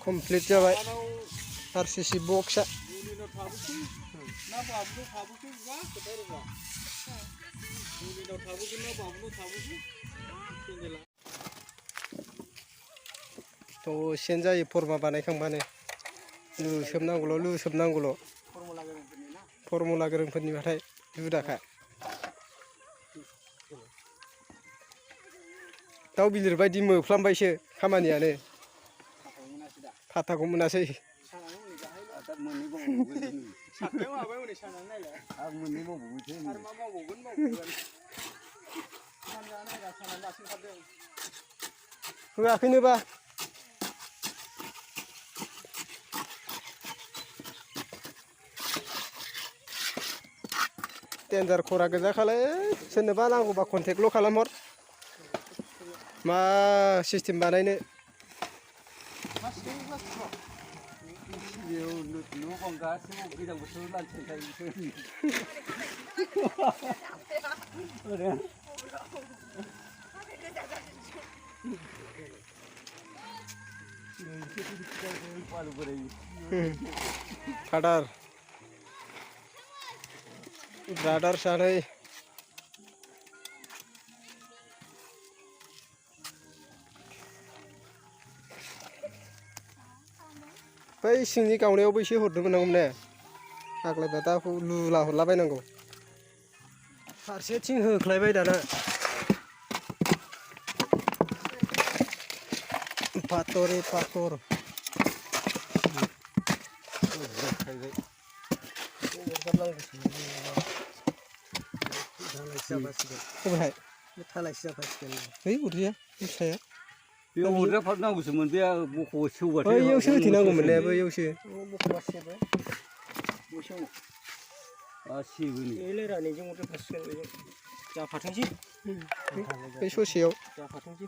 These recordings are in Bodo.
कमप्लिट जाबाय आरसीसी बक्सआ दसेनो जायो फर्मा बानायखांबानो लुसोबनांगौल' फर्मुला गोरोंफोरनिबाथाय जुदाखा दाउ बिलिर बायदि मोफ्लामबायसो खामानियानो फाथाखौ मोनासै होआखैनोबा डेन्जार खरा गोजाखालै सोरनोबा नांगौबा कन्टेक्टल' खालामहर मा सिस्टेम बानायनो फादार ब्रादार सानै बै सिंनि गावनायावबो एसे हरनो मोननांगौमोन ने आग्लायबा दा लुला हरलाबायनांगौ फारसेथिं होख्लायबाय दाना पाथरे पाथर है उरजाया फिसाया बेयाव उरजा फारनांगौसोमोन बे बख'आ सेवबाथाय बैयावसो होथेनांगौमोन ने बैयावसो सेबोनि जाफाथोंसै बै ससेयाव जाफाथोंसै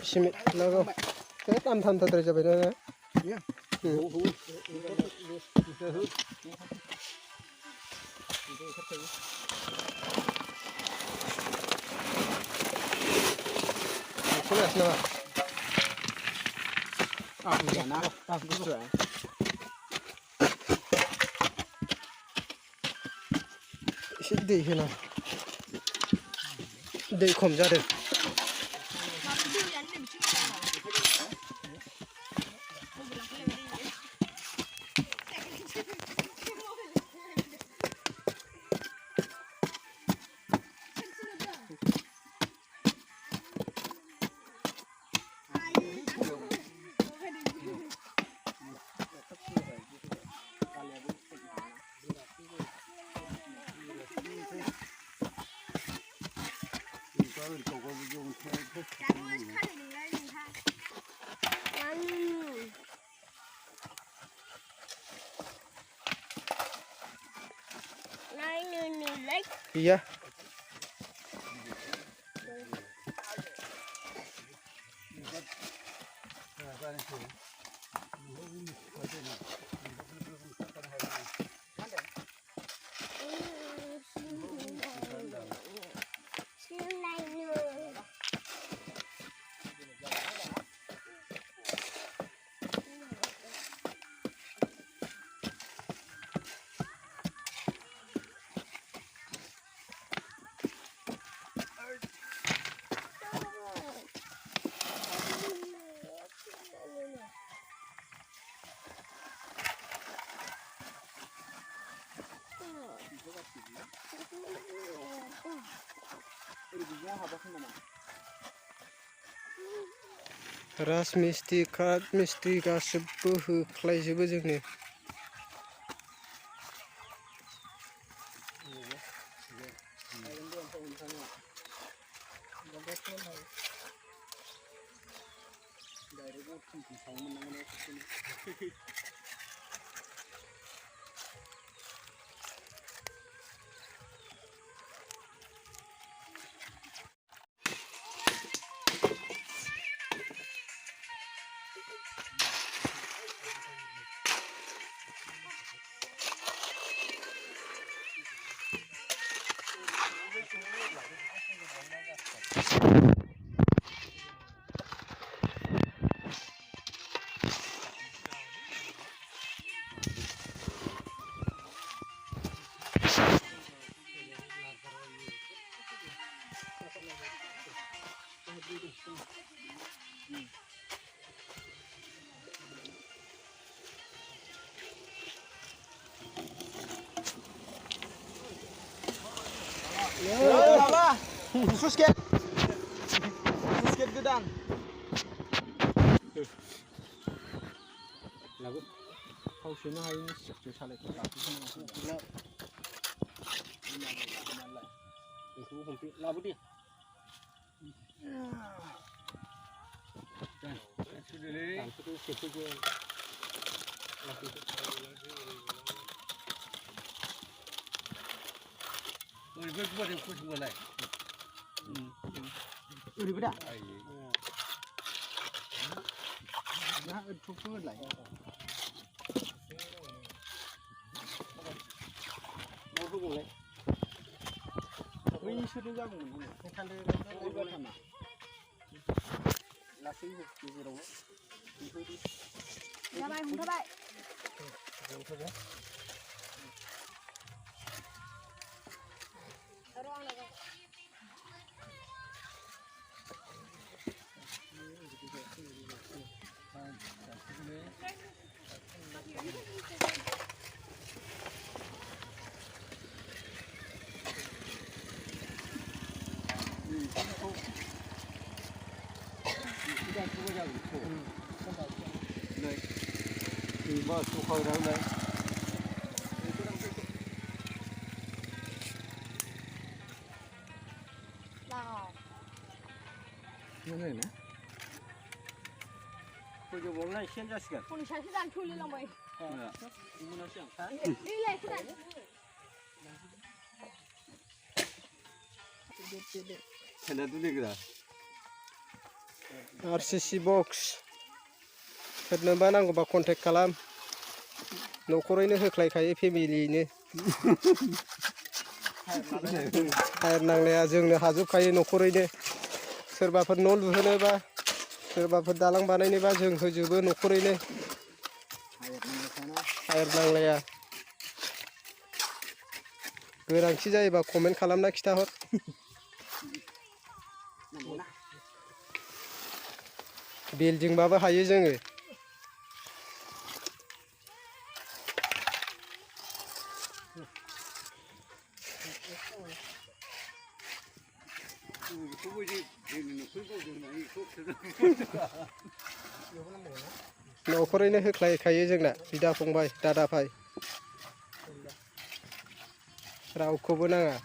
सिमेन्ट नांगौ दामथाद्राय जाबाय ना एसे दै होना दै खम जादों iya राजमिस्ट्रि काट मिस्ट्रि गासिबो होख्लायजोबो जोंनो Susket godan. Lagu. Kawsena hayin sikte salek tapi semua. Itu hampir labu dia. Sudah le. Itu siapa je? Lagu. Oi, buat yang khusus boleh. Uri beda. Ai. Nah, itu pun lagi. Mau tu boleh. Wih, sudah jago. Kan dia buat mana? Lasi itu zero. Ra bay, không ra bay. Đây. Thì bao số khơi đâu đây. Nào. Như này nè. Tôi cho bóng này xem ra xem. Con đi sáng đang chui lên lòng mày. Muốn nó xem. Đi lên cái này. Thế là tôi đi cái đó. RCC box. Kedua nang gua kontak kalam. Nokornya hoख्लायखायो फेमिलिनो. Air नांनाया जोंनो हाजोबखायो न'खरैनो. सोरबाफोर न' लुहोनोबा सोरबाफोर दालां बानायनोबा जों होजोबो न'खरैनो. Air नांलाया. गोनांथि जायोबा कमेन्ट खालामना खिथाहर. बिल्डिंबाबो हायो जोङो. न'खरैनो होख्लायखायो जोंना बिदा फंबाय दादा भाई रावखौबो नाङा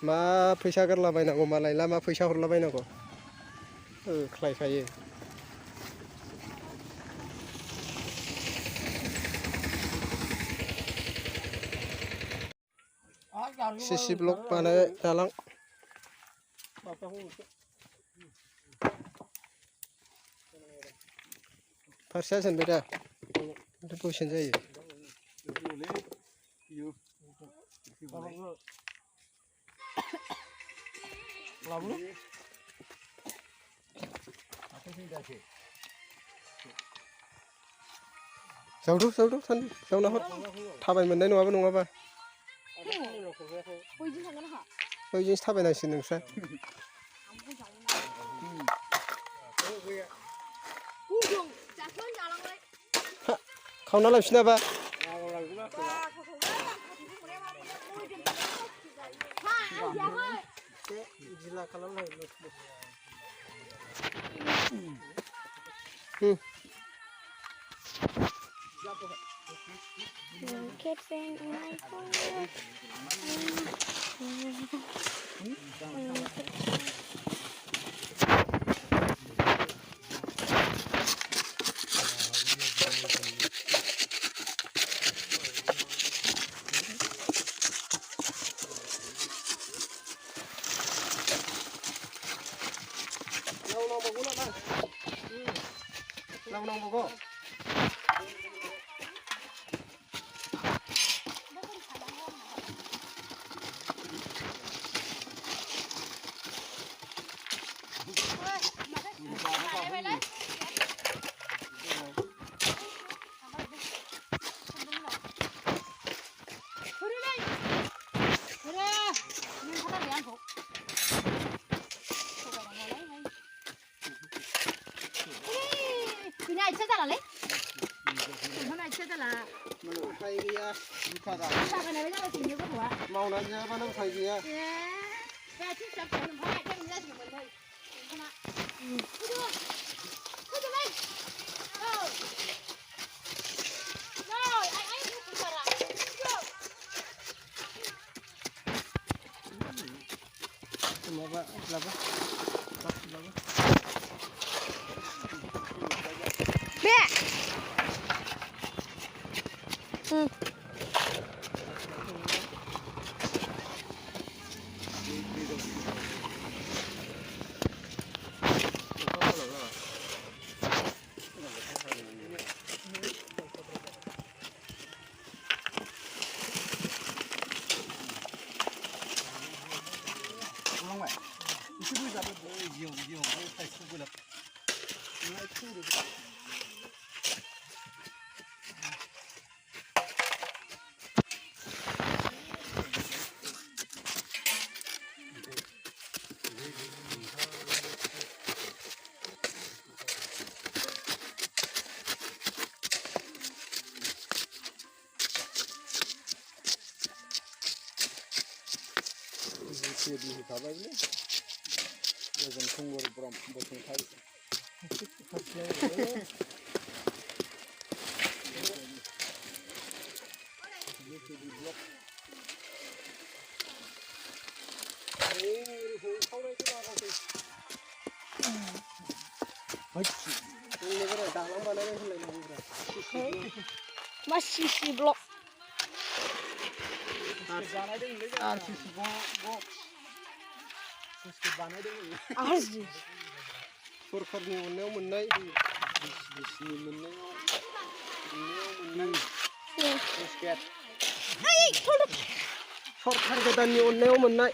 मा फैसा गारलाबायनांगौ मालाय लामा फैसा हरलाबायनांगौ होख्लायखायो CC ब्लक बानाय दालां फारसेया सानबाय दा दसेनो जायो जावदो जावदो सानदि जावना हर थाबाय मोननाय नङाबा नङाबा बैजोंसो थाबायनांसिगोन नोंस्रा खावना लांफिनाबा Keep saying my phone. Launang bago. जालालै ओंखाम एसे जाला उफाय गैया बुखारा जागायनाय जागासिनो गथ'आ मावनानै जायाबानो उफाय गैया ए बे आथिं फिसा फिसा ओंखाम आथिं जासिगौमोन नै ओंखामा फैदो फैदोलै औ नै आइ बुखारा फैदो माबा लाबो बे Di hitabai ni, jangan tunggu beram botol hari. Masih si blok. Arzi. सरखारनि अननायाव मोननाय बिसिनि मोननायाव सरखार गोदाननि अननायाव मोननाय